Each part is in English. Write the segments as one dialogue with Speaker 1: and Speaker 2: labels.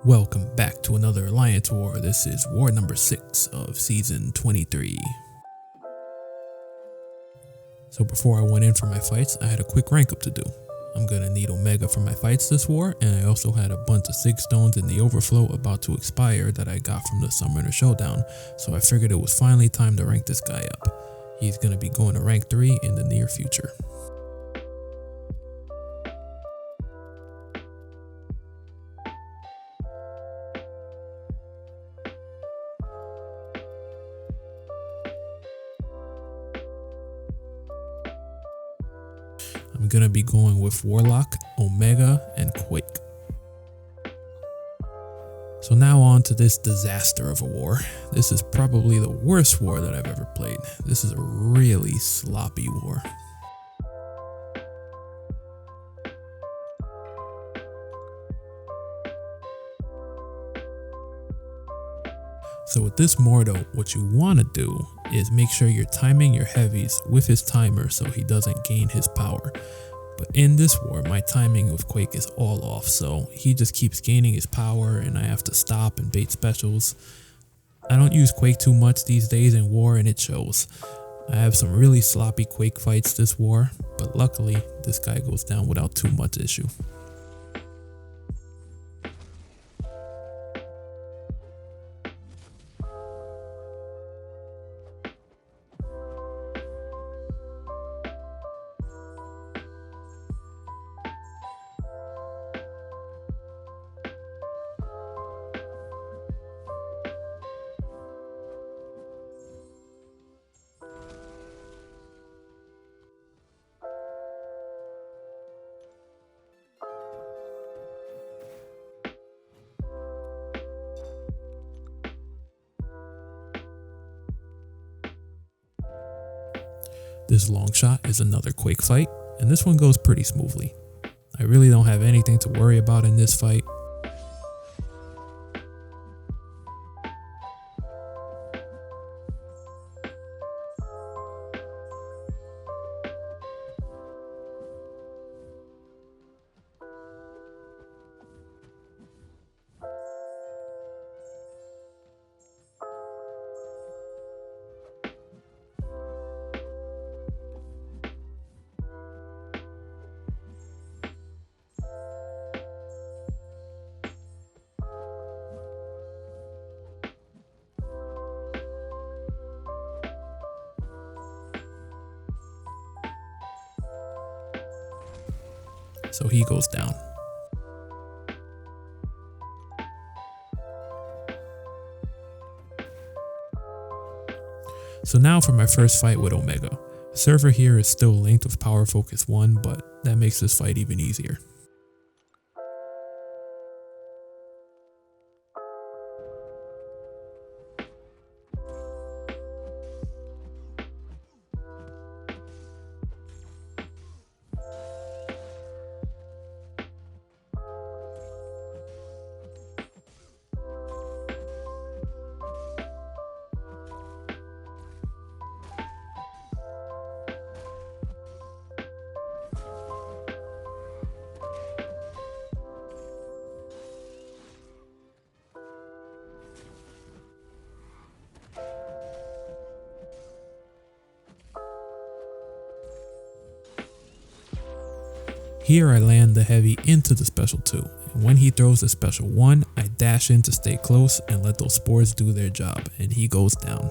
Speaker 1: Welcome back to another Alliance War. This is war number 6 of season 23. So before I went in for my fights, I had a quick rank up to do. I'm gonna need Omega for my fights this war, and I also had a bunch of Sig Stones in the overflow about to expire that I got from the Summoner Showdown, so I figured it was finally time to rank this guy up. He's gonna be going to rank 3 in the near future. I'm gonna be going with Warlock, Omega, and Quake. So now on to this disaster of a war. This is probably the worst war that I've ever played. This is a really sloppy war. So with this Mordo, what you want to do is make sure you're timing your heavies with his timer so he doesn't gain his power. But in this war, my timing with Quake is all off, so he just keeps gaining his power and I have to stop and bait specials. I don't use Quake too much these days in war and it shows. I have some really sloppy Quake fights this war, but luckily this guy goes down without too much issue. This Longshot is another Quake fight, and this one goes pretty smoothly. I really don't have anything to worry about in this fight. So he goes down. So now for my first fight with Omega. Server here is still linked with Power Focus 1, but that makes this fight even easier. Here I land the heavy into the special 2, and when he throws the special 1, I dash in to stay close and let those spores do their job, and he goes down.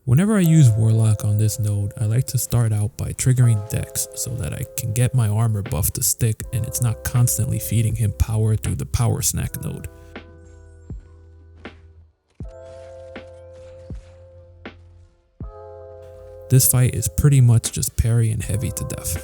Speaker 1: Whenever I use Warlock on this node, I like to start out by triggering Dex so that I can get my armor buff to stick and it's not constantly feeding him power through the power snack node. This fight is pretty much just parry and heavy to death.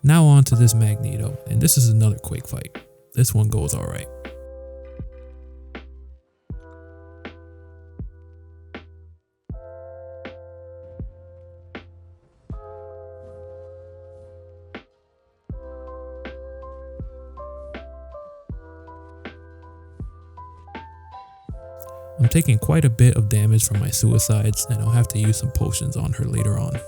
Speaker 1: Now on to this Magneto, and this is another quick fight. This one goes alright. I'm taking quite a bit of damage from my suicides, and I'll have to use some potions on her later on.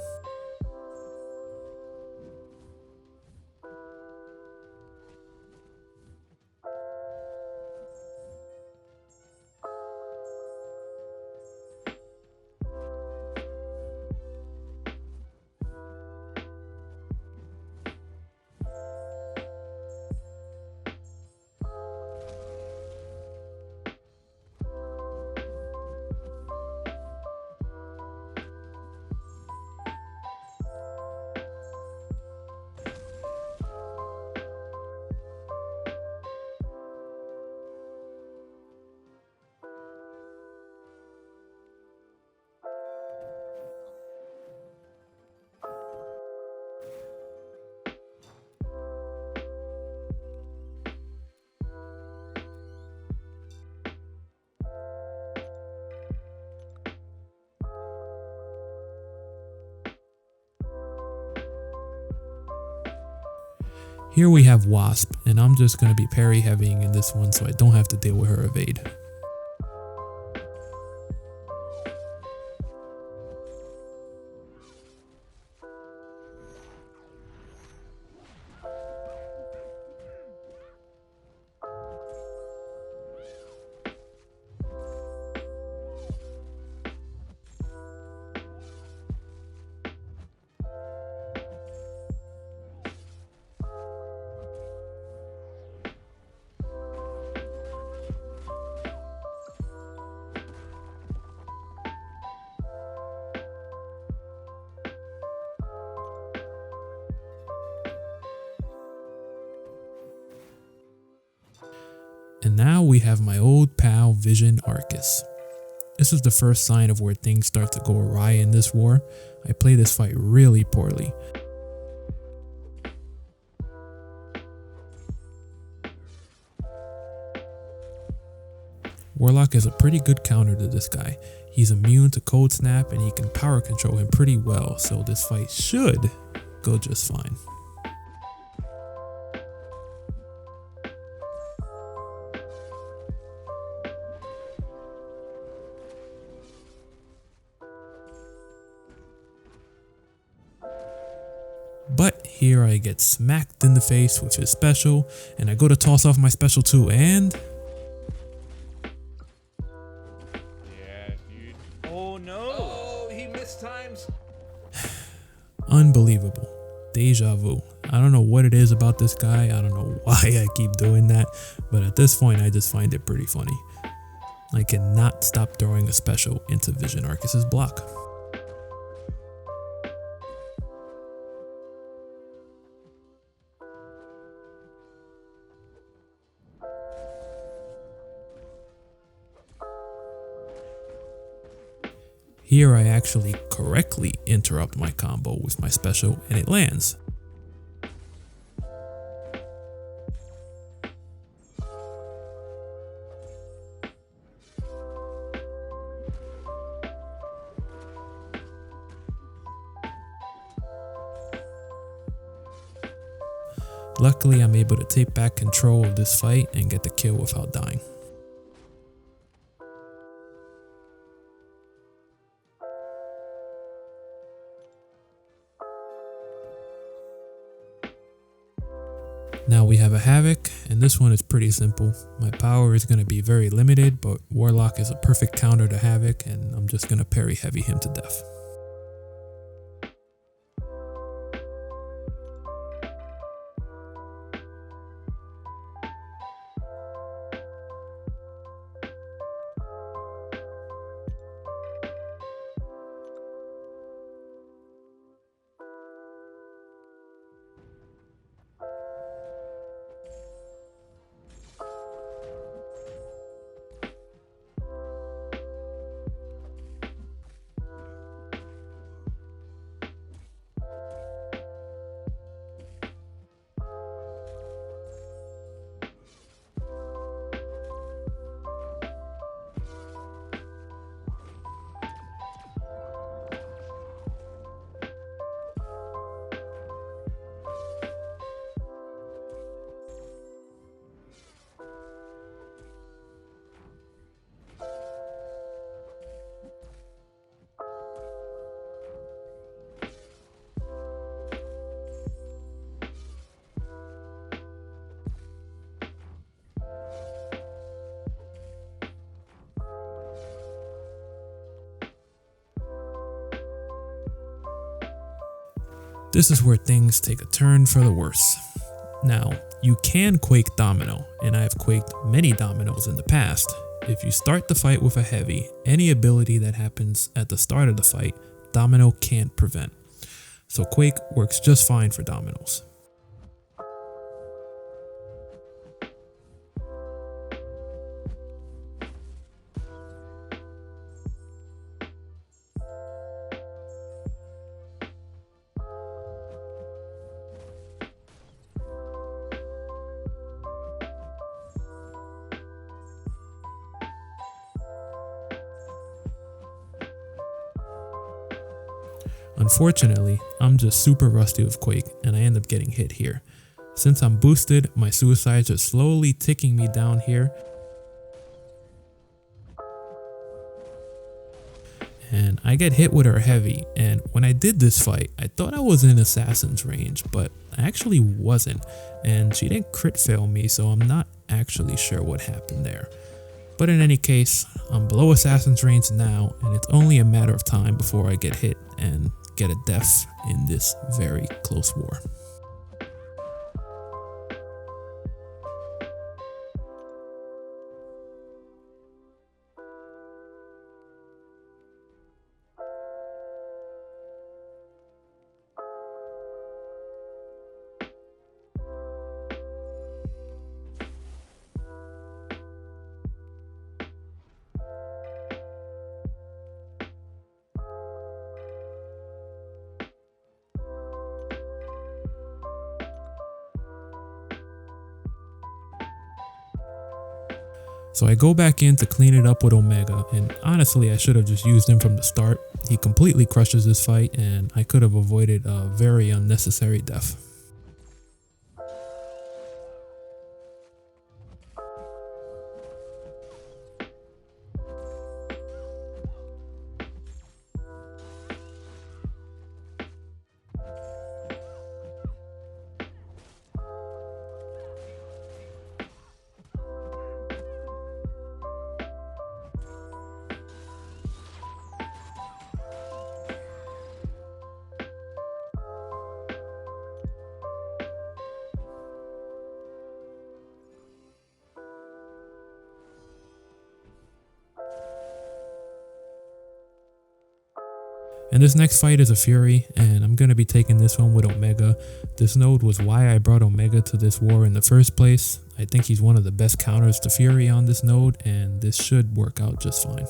Speaker 1: Here we have Wasp, and I'm just going to be parry heavying in this one so I don't have to deal with her evade. And now we have my old pal Vision Aarkus. This is the first sign of where things start to go awry in this war. I play this fight really poorly. Warlock is a pretty good counter to this guy. He's immune to Cold Snap and he can power control him pretty well, so this fight should go just fine. But here I get smacked in the face with his special, and I go to toss off my special too, and...
Speaker 2: Yeah, dude. Oh no! Oh, he missed times!
Speaker 1: Unbelievable. Deja vu. I don't know what it is about this guy, I don't know why I keep doing that, but at this point I just find it pretty funny. I cannot stop throwing a special into Vision Aarkus' block. Here I actually correctly interrupt my combo with my special and it lands. Luckily I'm able to take back control of this fight and get the kill without dying. Now we have a Havok, and this one is pretty simple. My power is going to be very limited, but Warlock is a perfect counter to Havok, and I'm just going to parry heavy him to death. This is where things take a turn for the worse. Now, you can quake Domino, and I have quaked many Dominos in the past. If you start the fight with a heavy, any ability that happens at the start of the fight, Domino can't prevent. So Quake works just fine for Dominos. Unfortunately, I'm just super rusty with Quake and I end up getting hit here. Since I'm boosted, my suicides are slowly ticking me down here. And I get hit with her heavy, and when I did this fight, I thought I was in Assassin's range, but I actually wasn't. And she didn't crit fail me, so I'm not actually sure what happened there. But in any case, I'm below Assassin's range now, and it's only a matter of time before I get hit and get a death in this very close war. So I go back in to clean it up with Omega, and honestly I should have just used him from the start. He completely crushes this fight and I could have avoided a very unnecessary death. And this next fight is a Fury, and I'm going to be taking this one with Omega. This node was why I brought Omega to this war in the first place. I think he's one of the best counters to Fury on this node, and this should work out just fine.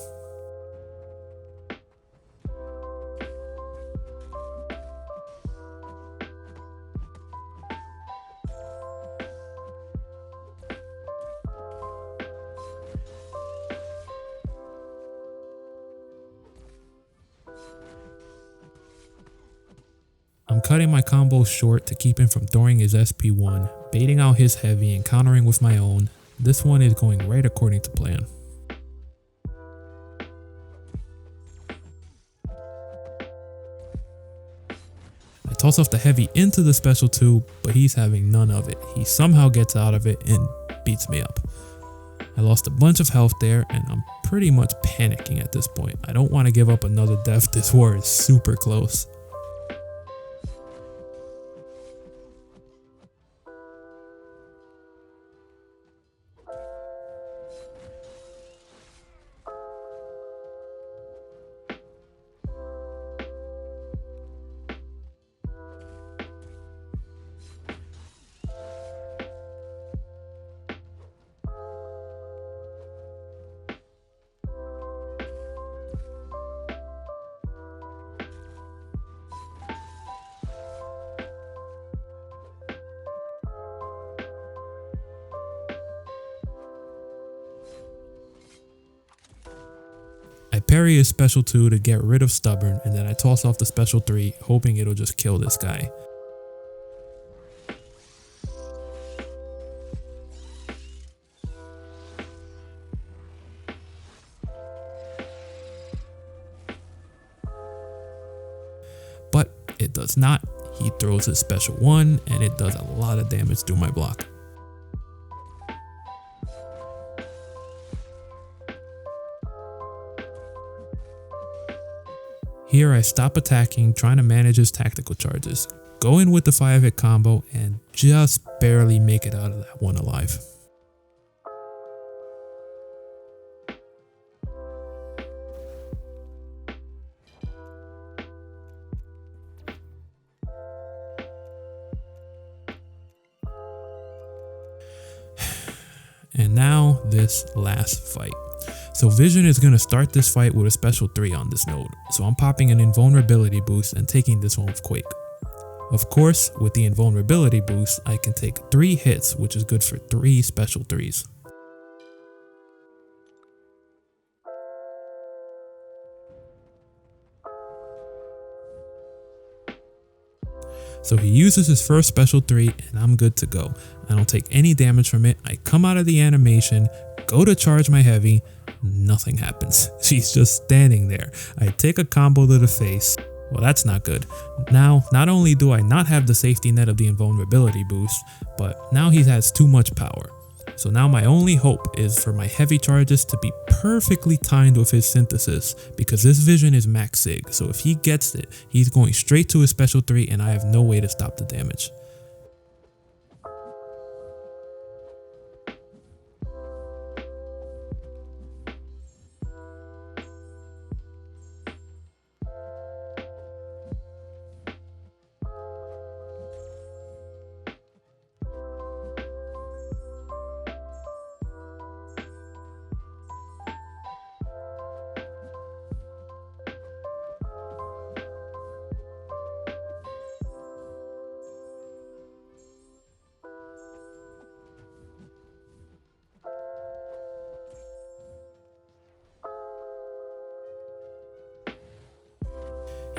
Speaker 1: I'm cutting my combos short to keep him from throwing his SP1, baiting out his heavy and countering with my own. This one is going right according to plan. I toss off the heavy into the special 2, but he's having none of it. He somehow gets out of it and beats me up. I lost a bunch of health there and I'm pretty much panicking at this point. I don't want to give up another death. This war is super close. I parry his special 2 to get rid of Stubborn, and then I toss off the special 3, hoping it'll just kill this guy. But it does not. He throws his special 1 and it does a lot of damage through my block. Here I stop attacking, trying to manage his tactical charges. go in with the 5-hit combo and just barely make it out of that one alive. And now this last fight. So Vision is going to start this fight with a special 3 on this node. So I'm popping an invulnerability boost and taking this one with Quake. Of course, with the invulnerability boost, I can take 3 hits, which is good for 3 special 3s. So he uses his first special 3 and I'm good to go. I don't take any damage from it. I come out of the animation, go to charge my heavy, nothing happens. She's just standing there. I take a combo to the face. Well, that's not good. Now, not only do I not have the safety net of the invulnerability boost, but now he has too much power. So now my only hope is for my heavy charges to be perfectly timed with his synthesis, because this Vision is max sig. So if he gets it, he's going straight to his special 3 and I have no way to stop the damage.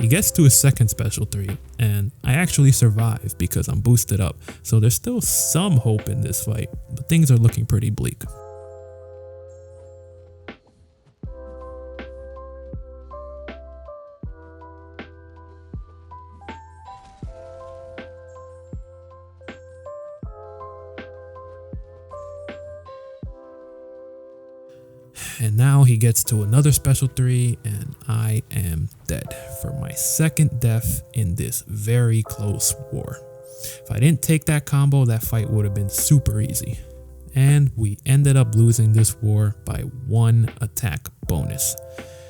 Speaker 1: He gets to his second special 3 and I actually survive because I'm boosted up, so there's still some hope in this fight, but things are looking pretty bleak. And now he gets to another special 3 and I am dead for my second death in this very close war. If I didn't take that combo, that fight would have been super easy. And we ended up losing this war by 1 attack bonus.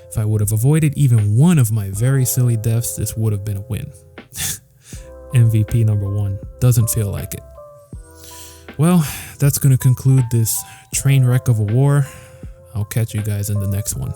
Speaker 1: If I would have avoided even one of my very silly deaths, this would have been a win. MVP number 1 doesn't feel like it. Well, that's going to conclude this train wreck of a war. I'll catch you guys in the next one.